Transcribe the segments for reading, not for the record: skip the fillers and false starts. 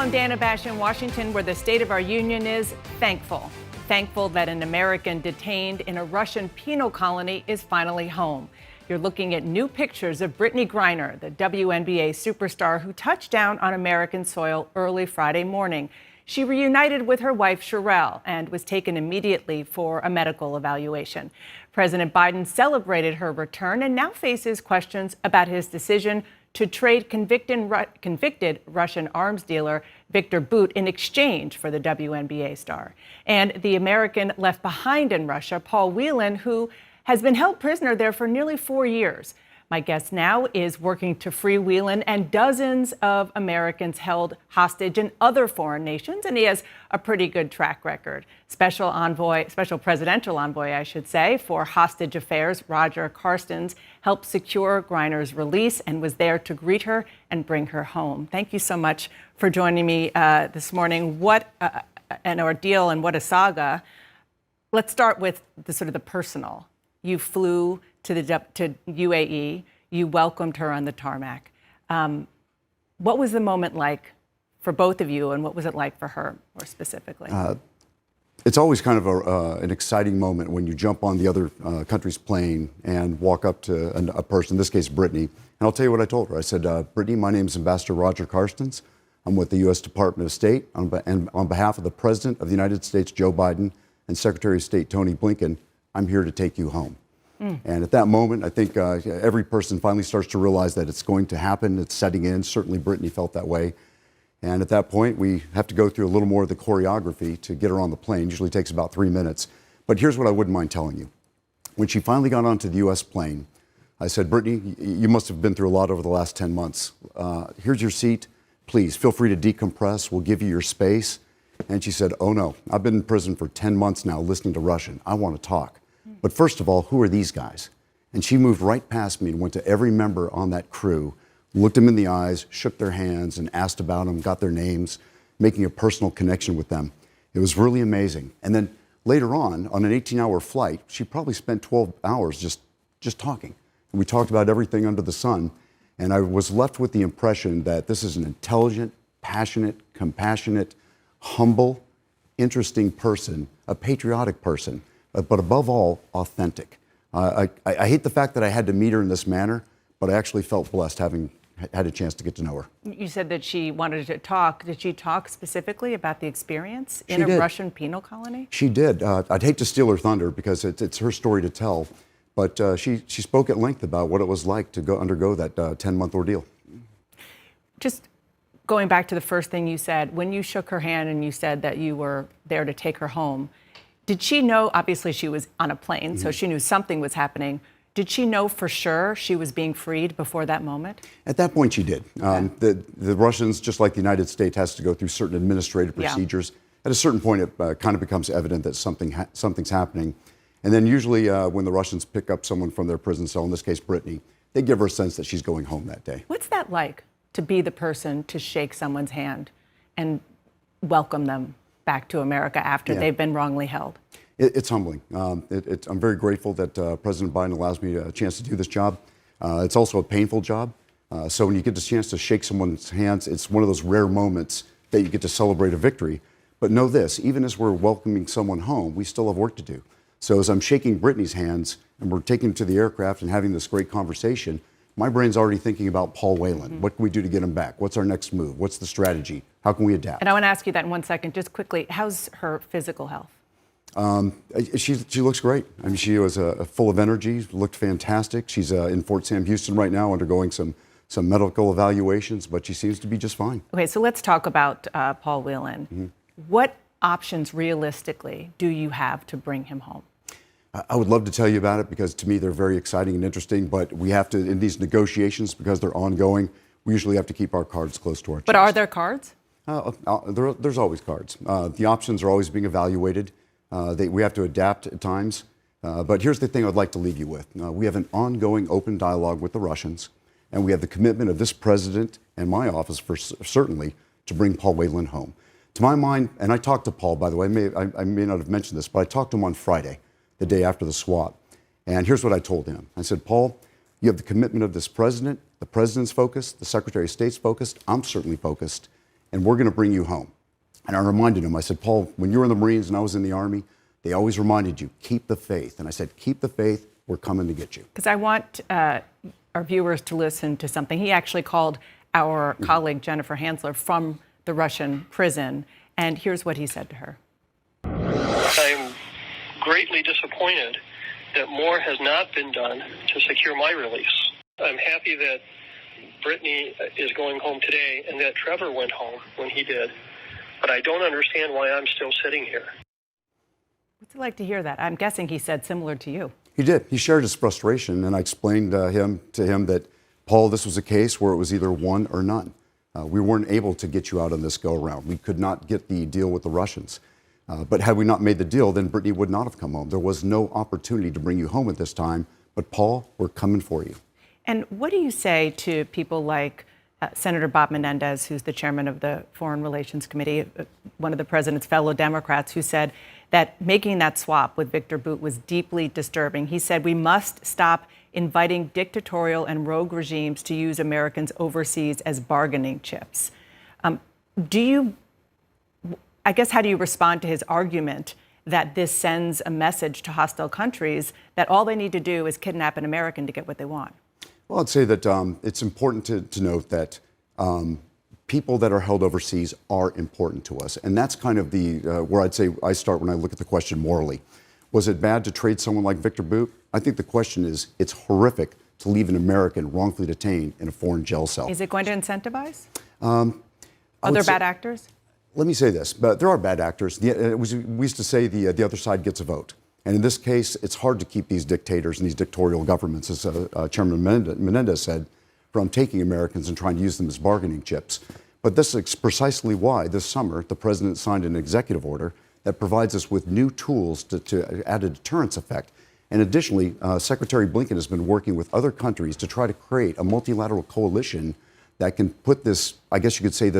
I'm Dana Bash in Washington, where the State of our Union is thankful. Thankful that an American detained in a Russian penal colony is finally home. You're looking at new pictures of Brittney Griner, the WNBA superstar who touched down on American soil early Friday morning. She reunited with her wife, Sherelle, and was taken immediately for a medical evaluation. President Biden celebrated her return and now faces questions about his decision to trade convicted Russian arms dealer Viktor Bout in exchange for the WNBA star. And the American left behind in Russia, Paul Whelan, who has been held prisoner there for nearly 4 years. My guest now is working to free Whelan and dozens of Americans held hostage in other foreign nations, and he has a pretty good track record. Special Presidential Envoy, I should say, for Hostage Affairs, Roger Carstens, helped secure Griner's release and was there to greet her and bring her home. Thank you so much for joining me this morning. What an ordeal and what a saga. Let's start with the personal. You flew to UAE. You welcomed her on the tarmac. What was the moment like for both of you, and what was it like for her more specifically? It's always kind of an exciting moment when you jump on the other country's plane and walk up to a person, in this case, Brittney. And I'll tell you what I told her. I said, Brittney, my name is Ambassador Roger Carstens. I'm with the U.S. Department of State. And on behalf of the President of the United States, Joe Biden, and Secretary of State, Tony Blinken, I'm here to take you home. And at that moment, I think every person finally starts to realize that it's going to happen. It's setting in. Certainly, Brittney felt that way. And at that point, we have to go through a little more of the choreography to get her on the plane. Usually takes about 3 minutes. But here's what I wouldn't mind telling you. When she finally got onto the U.S. plane, I said, Brittney, you must have been through a lot over the last 10 months. Here's your seat. Please, feel free to decompress. We'll give you your space. And she said, oh, no, I've been in prison for 10 months now listening to Russian. I want to talk. But first of all, who are these guys? And she moved right past me and went to every member on that crew, looked them in the eyes, shook their hands, and asked about them, got their names, making a personal connection with them. It was really amazing. And then later on an 18-hour flight, she probably spent 12 hours just talking. And we talked about everything under the sun. And I was left with the impression that this is an intelligent, passionate, compassionate, humble, interesting person, a patriotic person, but above all, authentic. I hate the fact that I had to meet her in this manner, but I actually felt blessed having had a chance to get to know her. You said that she wanted to talk. Did she talk specifically about the experience in a Russian penal colony? She did. I'd hate to steal her thunder because it's her story to tell, but she spoke at length about what it was like to undergo that 10-month ordeal. Just going back to the first thing you said, when you shook her hand and you said that you were there to take her home, did she know, obviously she was on a plane, so she knew something was happening. Did she know for sure she was being freed before that moment? At that point, she did. The Russians, just like the United States, has to go through certain administrative procedures. At a certain point, it kind of becomes evident that something's happening. And then usually when the Russians pick up someone from their prison cell, in this case, Brittney, they give her a sense that she's going home that day. What's that like, to be the person to shake someone's hand and welcome them back to America after they've been wrongly held? It's humbling. I'm very grateful that President Biden allows me a chance to do this job. It's also a painful job. So when you get the chance to shake someone's hands, it's one of those rare moments that you get to celebrate a victory. But know this, even as we're welcoming someone home, we still have work to do. So as I'm shaking Brittney's hands and we're taking him to the aircraft and having this great conversation, my brain's already thinking about Paul Whelan. What can we do to get him back? What's our next move? What's the strategy? How can we adapt? And I want to ask you that in 1 second. Just quickly, how's her physical health? She looks great. I mean, she was full of energy, looked fantastic. She's in Fort Sam Houston right now undergoing some medical evaluations, but she seems to be just fine. Okay, so let's talk about Paul Whelan. What options realistically do you have to bring him home? I would love to tell you about it because to me they're very exciting and interesting, but we have to, in these negotiations, because they're ongoing, we usually have to keep our cards close to our chest. But are there cards? There's always cards. The options are always being evaluated. We have to adapt at times. But here's the thing I'd like to leave you with. We have an ongoing open dialogue with the Russians, and we have the commitment of this president and my office, certainly, to bring Paul Whelan home. To my mind, and I talked to Paul, by the way, I may not have mentioned this, but I talked to him on Friday, the day after the swap. And here's what I told him. I said, Paul, you have the commitment of this president. The president's focused. The Secretary of State's focused. I'm certainly focused. and we're going to bring you home. And I reminded him, I said, Paul, when you were in the Marines and I was in the Army, they always reminded you, keep the faith. And I said, keep the faith, we're coming to get you. Because I want our viewers to listen to something. He actually called our colleague Jennifer Hansler from the Russian prison, and here's what he said to her. I'm greatly disappointed that more has not been done to secure my release. I'm happy that Brittney is going home today and that Trevor went home when he did, but I don't understand why I'm still sitting here. What's it like to hear that? I'm guessing he said similar to you. He did. He shared his frustration, and I explained to him that, Paul, this was a case where it was either one or none. We weren't able to get you out on this go-around. We could not get the deal with the Russians. But had we not made the deal, then Brittney would not have come home. There was no opportunity to bring you home at this time. But, Paul, we're coming for you. And what do you say to people like Senator Bob Menendez, who's the chairman of the Foreign Relations Committee, one of the president's fellow Democrats, who said that making that swap with Victor Bout was deeply disturbing? He said we must stop inviting dictatorial and rogue regimes to use Americans overseas as bargaining chips. I guess, how do you respond to his argument that this sends a message to hostile countries that all they need to do is kidnap an American to get what they want? Well, I'd say that it's important to note that people that are held overseas are important to us. And that's kind of the where I'd say I start when I look at the question morally. Was it bad to trade someone like Victor Bout? I think the question is, it's horrific to leave an American wrongfully detained in a foreign jail cell. Is it going to incentivize other bad actors? Let me say this, but there are bad actors. We used to say the other side gets a vote. And in this case, it's hard to keep these dictators and these dictatorial governments, as Chairman Menendez said, from taking Americans and trying to use them as bargaining chips. But this is precisely why this summer the president signed an executive order that provides us with new tools to add a deterrence effect. And additionally, Secretary Blinken has been working with other countries to try to create a multilateral coalition that can put this, I guess you could say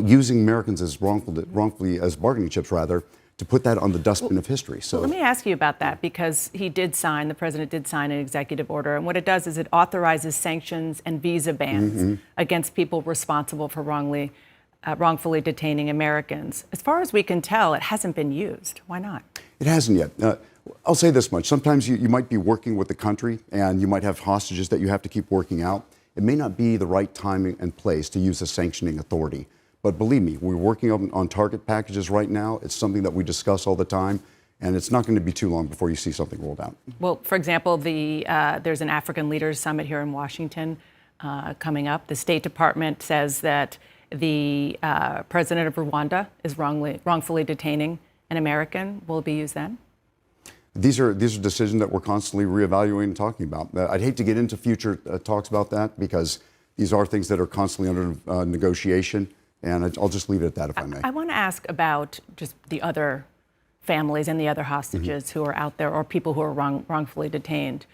using Americans as wrongfully as bargaining chips, rather, to put that on the dustbin of history. So let me ask you about that, because the president did sign an executive order, and what it does is it authorizes sanctions and visa bans against people responsible for wrongfully detaining Americans. As far as we can tell, it hasn't been used. Why not? It hasn't yet. I'll say this much. Sometimes you might be working with the country and you might have hostages that you have to keep working out. It may not be the right time and place to use a sanctioning authority. But believe me, we're working on target packages right now. It's something that we discuss all the time, and it's not going to be too long before you see something rolled out. Well, for example, there's an African Leaders Summit here in Washington coming up. The State Department says that the president of Rwanda is wrongfully detaining an American. Will it be used then? These are decisions that we're constantly reevaluating and talking about. I'd hate to get into future talks about that, because these are things that are constantly under negotiation. And I'll just leave it at that, if I may. I want to ask about just the other families and the other hostages who are out there, or people who are wrongfully detained.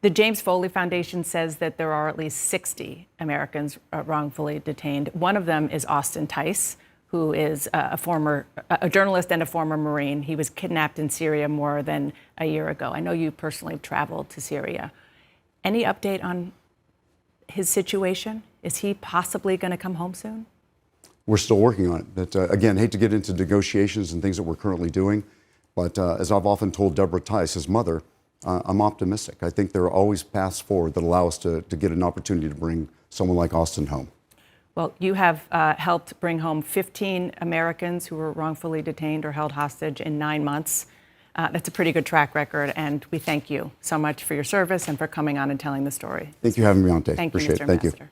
The James Foley Foundation says that there are at least 60 Americans wrongfully detained. One of them is Austin Tice, who is a journalist and a former Marine. He was kidnapped in Syria more than a year ago. I know you personally traveled to Syria. Any update on his situation? Is he possibly going to come home soon? We're still working on it. But again, hate to get into negotiations and things that we're currently doing. But as I've often told Deborah Tice, his mother, I'm optimistic. I think there are always paths forward that allow us to get an opportunity to bring someone like Austin home. Well, you have helped bring home 15 Americans who were wrongfully detained or held hostage in 9 months. That's a pretty good track record, and we thank you so much for your service and for coming on and telling the story. Thank you for having me on, Dave. Thank you, Appreciate Mr. it. Thank Ambassador. you.